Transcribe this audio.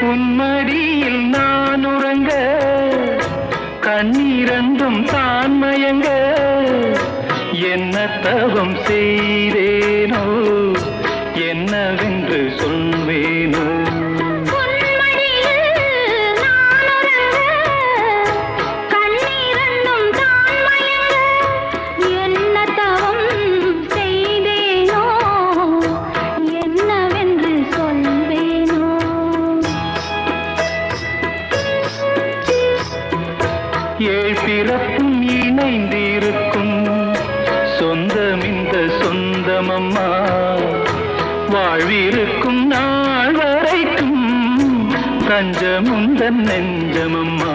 உன்மடியில் நான் உறங்க கண்ணீரண்டும் தான் மயங்க என்ன தவம் செய்தேனோ என்னவென்று சொல்வேனோ ஏழ் பிறப்பும் இணைந்திருக்கும் சொந்தம் இந்த சொந்தமம்மா வாழ்விருக்கும் நாள் வரைக்கும் தஞ்சமுந்தன் நெஞ்சமம்மா